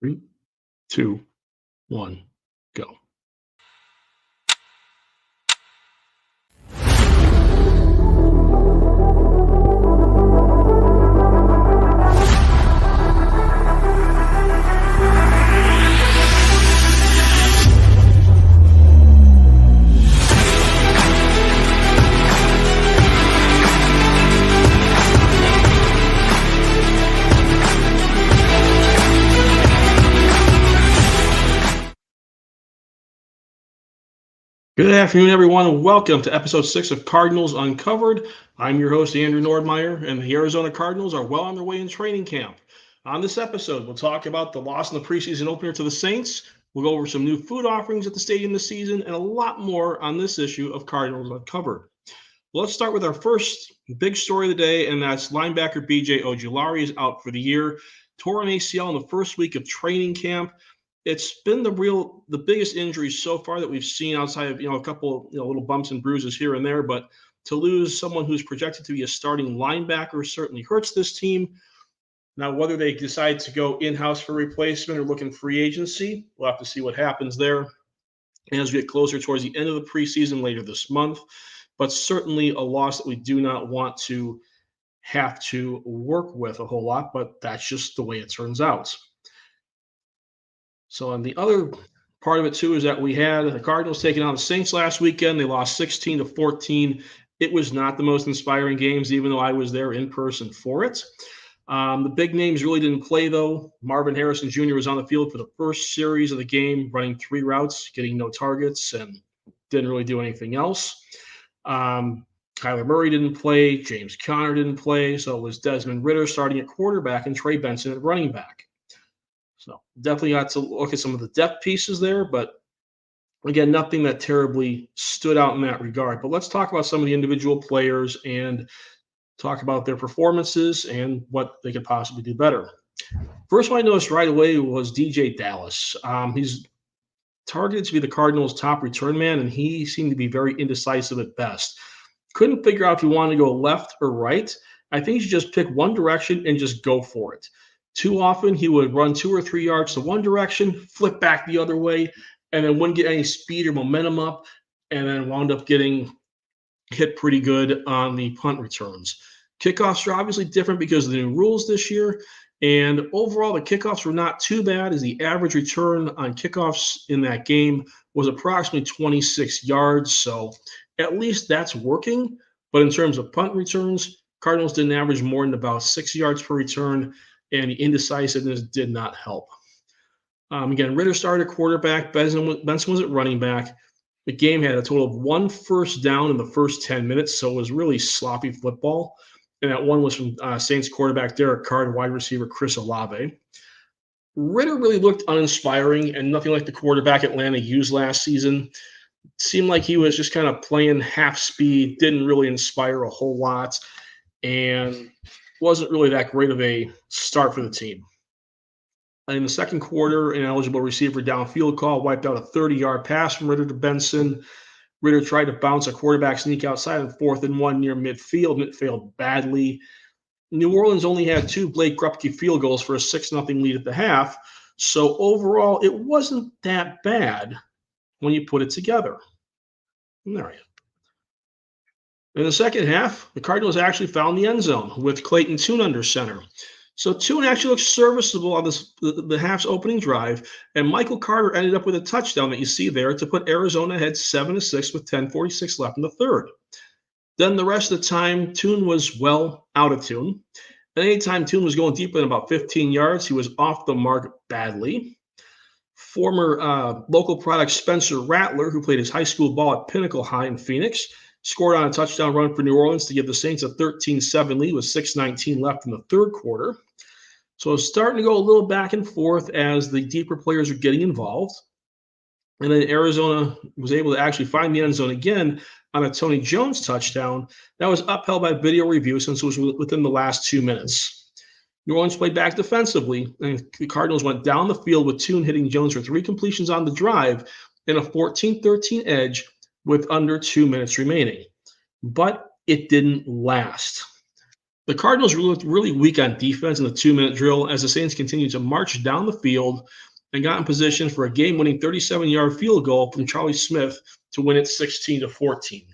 Three, two, one, go. Good afternoon, everyone, and welcome to episode 6 of Cardinals Uncovered. I'm your host, Andrew Nordmeier, and the Arizona Cardinals are well on their way in training camp. On this episode, we'll talk about the loss in the preseason opener to the Saints. We'll go over some new food offerings at the stadium this season and a lot more on this issue of Cardinals Uncovered. Let's start with our first big story of the day, and that's linebacker B.J. Ojulari is out for the year. Tore an ACL in the first week of training camp. It's been the biggest injury so far that we've seen outside of, a couple, little bumps and bruises here and there. But to lose someone who's projected to be a starting linebacker certainly hurts this team. Now, whether they decide to go in-house for replacement or look in free agency, we'll have to see what happens there as we get closer towards the end of the preseason later this month. But certainly a loss that we do not want to have to work with a whole lot, but that's just the way it turns out. So on the other part of it, too, is that we had the Cardinals taking on the Saints last weekend. They lost 16-14. It was not the most inspiring games, even though I was there in person for it. The big names really didn't play, though. Marvin Harrison Jr. was on the field for the first series of the game, running 3 routes, getting no targets, and didn't really do anything else. Kyler Murray didn't play. James Conner didn't play. So it was Desmond Ridder starting at quarterback and Trey Benson at running back. So definitely got to look at some of the depth pieces there, but again, nothing that terribly stood out in that regard. But let's talk about some of the individual players and talk about their performances and what they could possibly do better. First one I noticed right away was DJ Dallas. He's targeted to be the Cardinals' top return man, and he seemed to be very indecisive at best. Couldn't figure out if he wanted to go left or right. I think he should just pick one direction and just go for it. Too often, he would run 2 or 3 yards to one direction, flip back the other way, and then wouldn't get any speed or momentum up, and then wound up getting hit pretty good on the punt returns. Kickoffs are obviously different because of the new rules this year, and overall, the kickoffs were not too bad, as the average return on kickoffs in that game was approximately 26 yards, so at least that's working. But in terms of punt returns, Cardinals didn't average more than about 6 yards per return, and the indecisiveness did not help. Again, Ridder started at quarterback. Benson was at running back. The game had a total of 1 first down in the first 10 minutes, so it was really sloppy football. And that one was from Saints quarterback Derek Carr and wide receiver Chris Olave. Ridder really looked uninspiring and nothing like the quarterback Atlanta used last season. It seemed like he was just kind of playing half speed, didn't really inspire a whole lot, and wasn't really that great of a start for the team. In the second quarter, an eligible receiver downfield call wiped out a 30-yard pass from Ridder to Benson. Ridder tried to bounce a quarterback sneak outside on 4th and 1 near midfield, and it failed badly. New Orleans only had 2 Blake Grupke field goals for a 6-0 lead at the half, so overall, it wasn't that bad when you put it together. There you go. In the second half, the Cardinals actually found the end zone with Clayton Tune under center. So Tune actually looked serviceable on the half's opening drive, and Michael Carter ended up with a touchdown that you see there to put Arizona ahead 7-6 with 10:46 left in the third. Then the rest of the time, Tune was well out of tune. And anytime Tune was going deeper than about 15 yards, he was off the mark badly. Former local product Spencer Rattler, who played his high school ball at Pinnacle High in Phoenix, scored on a touchdown run for New Orleans to give the Saints a 13-7 lead with 6:19 left in the third quarter. So it's starting to go a little back and forth as the deeper players are getting involved. And then Arizona was able to actually find the end zone again on a Tony Jones touchdown. That was upheld by video review since it was within the last 2 minutes. New Orleans played back defensively, and the Cardinals went down the field with Tune hitting Jones for 3 completions on the drive and a 14-13 edge with under 2 minutes remaining. But it didn't last. The Cardinals looked really weak on defense in the 2-minute drill as the Saints continued to march down the field and got in position for a game-winning 37-yard field goal from Charlie Smith to win it 16-14.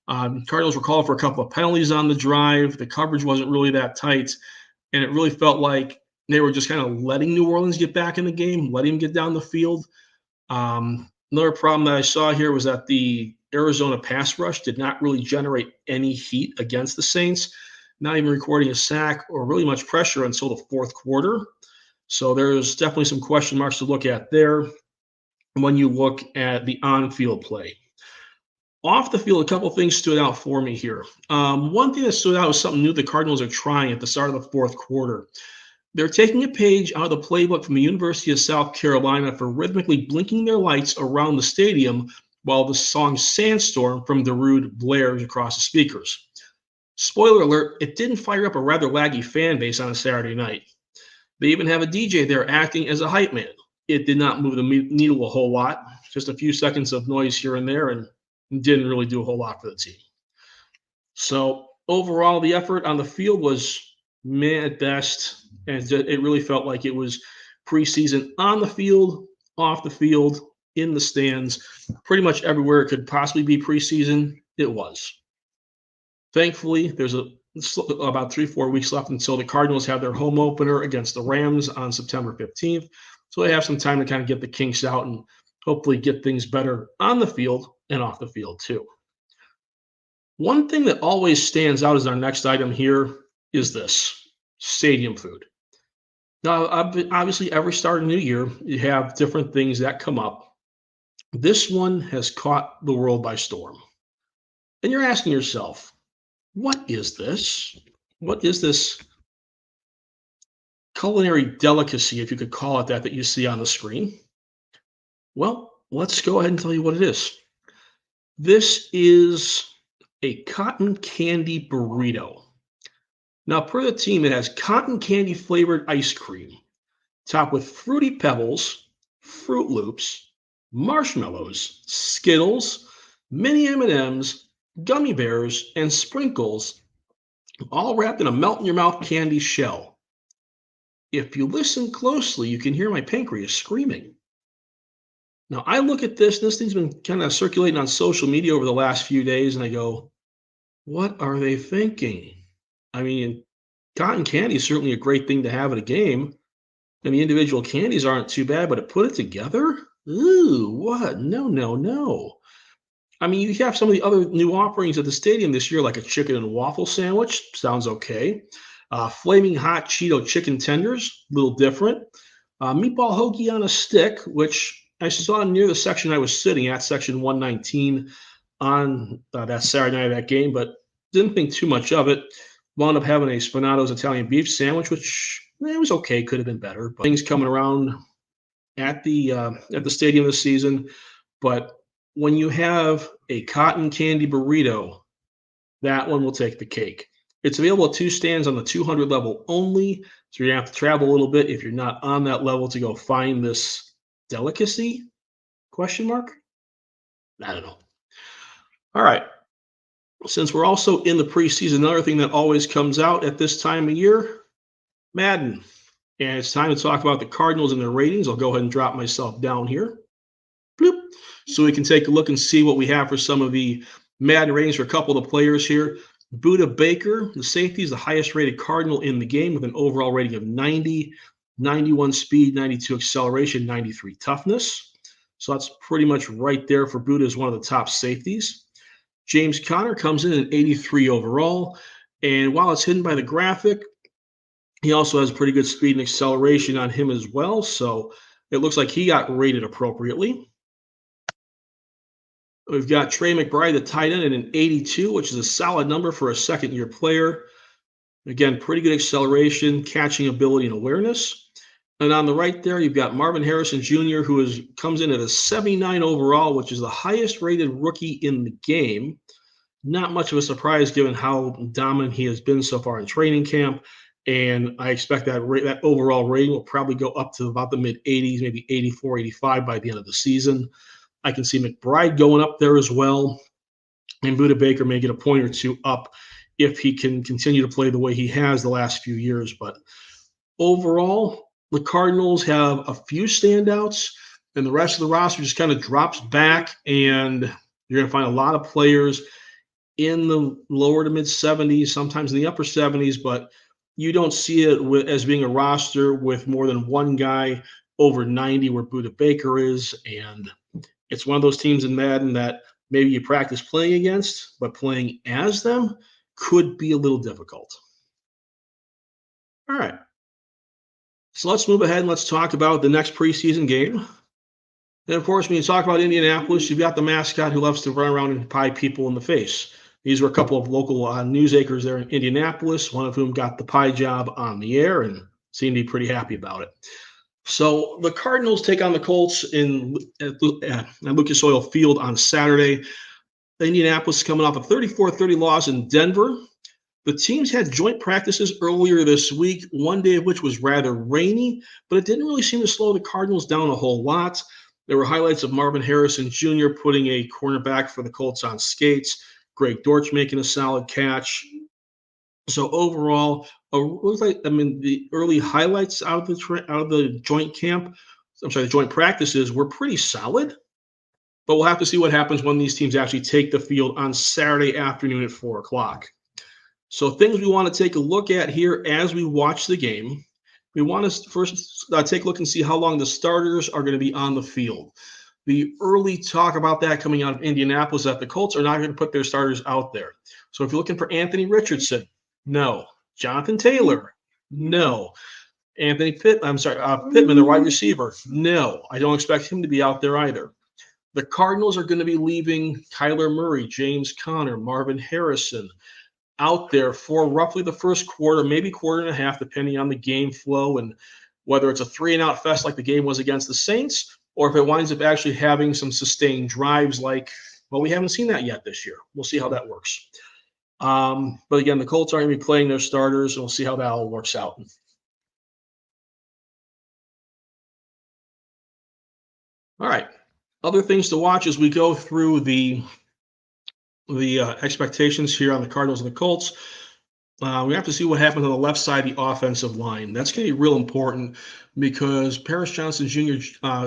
Cardinals were called for a couple of penalties on the drive. The coverage wasn't really that tight, and it really felt like they were just kind of letting New Orleans get back in the game, letting them get down the field. Another problem that I saw here was that the Arizona pass rush did not really generate any heat against the Saints, not even recording a sack or really much pressure until the fourth quarter. So there's definitely some question marks to look at there when you look at the on-field play. Off the field, a couple things stood out for me here. One thing that stood out was something new the Cardinals are trying at the start of the fourth quarter. They're taking a page out of the playbook from the University of South Carolina for rhythmically blinking their lights around the stadium while the song Sandstorm from Darude blares across the speakers. Spoiler alert, it didn't fire up a rather laggy fan base on a Saturday night. They even have a DJ there acting as a hype man. It did not move the needle a whole lot, just a few seconds of noise here and there, and didn't really do a whole lot for the team. So overall, the effort on the field was meh at best. And it really felt like it was preseason on the field, off the field, in the stands, pretty much everywhere it could possibly be preseason, it was. Thankfully, there's about 3-4 weeks left until the Cardinals have their home opener against the Rams on September 15th. So they have some time to kind of get the kinks out and hopefully get things better on the field and off the field too. One thing that always stands out as our next item here is this stadium food. Now, obviously, every start of the new year, you have different things that come up. This one has caught the world by storm. And you're asking yourself, what is this? What is this culinary delicacy, if you could call it that, that you see on the screen? Well, let's go ahead and tell you what it is. This is a cotton candy burrito. Now, per the team, it has cotton candy flavored ice cream, topped with Fruity Pebbles, Fruit Loops, marshmallows, Skittles, mini M&Ms, gummy bears, and sprinkles, all wrapped in a melt-in-your-mouth candy shell. If you listen closely, you can hear my pancreas screaming. Now, I look at this thing's been kind of circulating on social media over the last few days, and I go, what are they thinking? I mean, cotton candy is certainly a great thing to have at a game. And the individual candies aren't too bad, but to put it together? Ooh, what? No, no, no. I mean, you have some of the other new offerings at the stadium this year, like a chicken and waffle sandwich. Sounds okay. Flaming hot Cheeto chicken tenders, a little different. Meatball hoagie on a stick, which I saw near the section I was sitting at, section 119, on that Saturday night of that game, but didn't think too much of it. Wound up having a Spinato's Italian beef sandwich, which it was okay, could have been better. But things coming around at the stadium this season. But when you have a cotton candy burrito, that one will take the cake. It's available at 2 stands on the 200 level only, so you're gonna have to travel a little bit if you're not on that level to go find this delicacy? Question mark? I don't know. All right. Since we're also in the preseason, another thing that always comes out at this time of year, Madden. And it's time to talk about the Cardinals and their ratings. I'll go ahead and drop myself down here. Bloop. So we can take a look and see what we have for some of the Madden ratings for a couple of the players here. Budda Baker, the safety, is the highest rated Cardinal in the game with an overall rating of 90, 91 speed, 92 acceleration, 93 toughness. So that's pretty much right there for Budda as one of the top safeties. James Conner comes in at 83 overall. And while it's hidden by the graphic, he also has pretty good speed and acceleration on him as well. So it looks like he got rated appropriately. We've got Trey McBride, the tight end, at an 82, which is a solid number for a second-year player. Again, pretty good acceleration, catching ability, and awareness. And on the right there, you've got Marvin Harrison Jr., who comes in at a 79 overall, which is the highest-rated rookie in the game. Not much of a surprise given how dominant he has been so far in training camp. And I expect that overall rating will probably go up to about the mid-80s, maybe 84, 85 by the end of the season. I can see McBride going up there as well. And Budda Baker may get a point or two up if he can continue to play the way he has the last few years. But overall, the Cardinals have a few standouts, and the rest of the roster just kind of drops back, and you're going to find a lot of players in the lower to mid 70s, sometimes in the upper 70s, but you don't see it as being a roster with more than one guy over 90 where Buda Baker is. And it's one of those teams in Madden that maybe you practice playing against, but playing as them could be a little difficult. All right. So let's move ahead and let's talk about the next preseason game. And of course, when you talk about Indianapolis, you've got the mascot who loves to run around and pie people in the face. These were a couple of local news anchors there in Indianapolis, one of whom got the pie job on the air and seemed to be pretty happy about it. So the Cardinals take on the Colts at Lucas Oil Field on Saturday. Indianapolis coming off a 34-30 loss in Denver. The teams had joint practices earlier this week, one day of which was rather rainy, but it didn't really seem to slow the Cardinals down a whole lot. There were highlights of Marvin Harrison Jr. putting a cornerback for the Colts on skates, Greg Dortch making a solid catch. So overall, the early highlights out of the joint practices were pretty solid. But we'll have to see what happens when these teams actually take the field on Saturday afternoon at 4 o'clock. So things we want to take a look at here as we watch the game. We want to first take a look and see how long the starters are going to be on the field. The early talk about that coming out of Indianapolis that the Colts are not going to put their starters out there. So if you're looking for Anthony Richardson, no. Jonathan Taylor, no. Pittman, the wide receiver, no. I don't expect him to be out there either. The Cardinals are going to be leaving Kyler Murray, James Conner, Marvin Harrison out there for roughly the first quarter, maybe quarter and a half, depending on the game flow and whether it's a 3-and-out fest like the game was against the Saints, or if it winds up actually having some sustained drives like, well, we haven't seen that yet this year. We'll see how that works. But again, the Colts aren't going to be playing their starters, and we'll see how that all works out. All right. Other things to watch as we go through the expectations here on the Cardinals and the Colts. We have to see what happens on the left side of the offensive line. That's going to be real important because Paris Johnson Jr.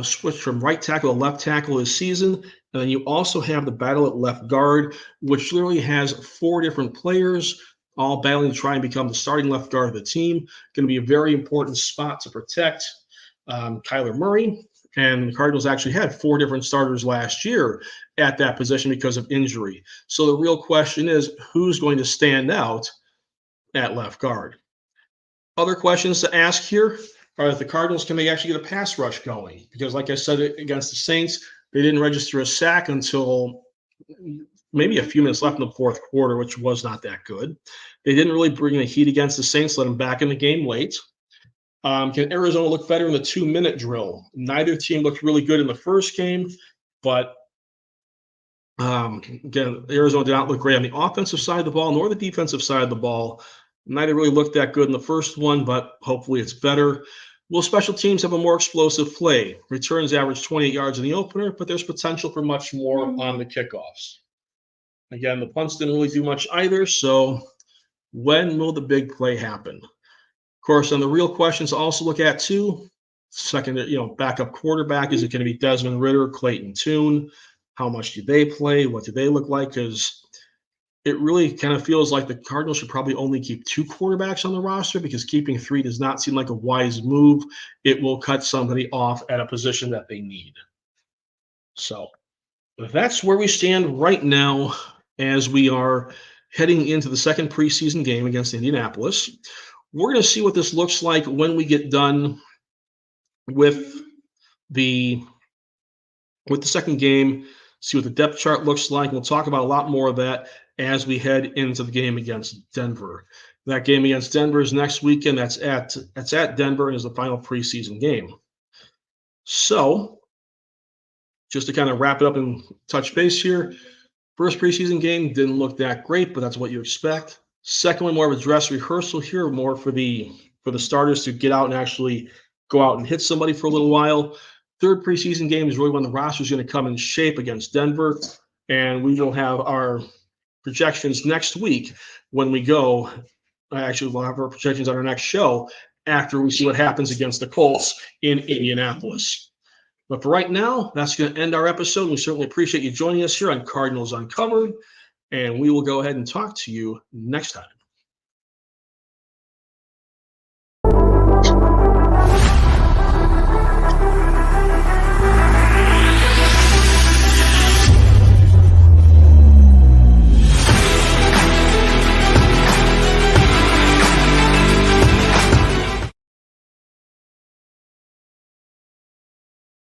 Switched from right tackle to left tackle this season. And then you also have the battle at left guard, which literally has 4 different players all battling to try and become the starting left guard of the team. Going to be a very important spot to protect Kyler Murray. And the Cardinals actually had 4 different starters last year at that position because of injury. So the real question is, who's going to stand out at left guard? Other questions to ask here are if the Cardinals can they actually get a pass rush going? Because like I said, against the Saints, they didn't register a sack until maybe a few minutes left in the fourth quarter, which was not that good. They didn't really bring the heat against the Saints, let them back in the game late. Can Arizona look better in the 2-minute drill? Neither team looked really good in the first game, but again, Arizona did not look great on the offensive side of the ball nor the defensive side of the ball. Neither really looked that good in the first one, but hopefully it's better. Will special teams have a more explosive play? Returns average 28 yards in the opener, but there's potential for much more on the kickoffs. Again, the punts didn't really do much either, so when will the big play happen? Of course, on the real questions to also look at too, backup quarterback, is it going to be Desmond Ridder, Clayton Tune? How much do they play? What do they look like? Because it really kind of feels like the Cardinals should probably only keep 2 quarterbacks on the roster because keeping 3 does not seem like a wise move. It will cut somebody off at a position that they need. So that's where we stand right now as we are heading into the second preseason game against Indianapolis. We're going to see what this looks like when we get done with the second game, see what the depth chart looks like. We'll talk about a lot more of that as we head into the game against Denver. That game against Denver is next weekend. That's at Denver and is the final preseason game. So just to kind of wrap it up and touch base here, first preseason game didn't look that great, but that's what you expect. Second one, more of a dress rehearsal here, more for the starters to get out and actually go out and hit somebody for a little while. Third preseason game is really when the roster is going to come in shape against Denver, and we will have our projections next week when we go. Actually, we'll have our projections on our next show after we see what happens against the Colts in Indianapolis. But for right now, that's going to end our episode. We certainly appreciate you joining us here on Cardinals Uncovered, and we will go ahead and talk to you next time.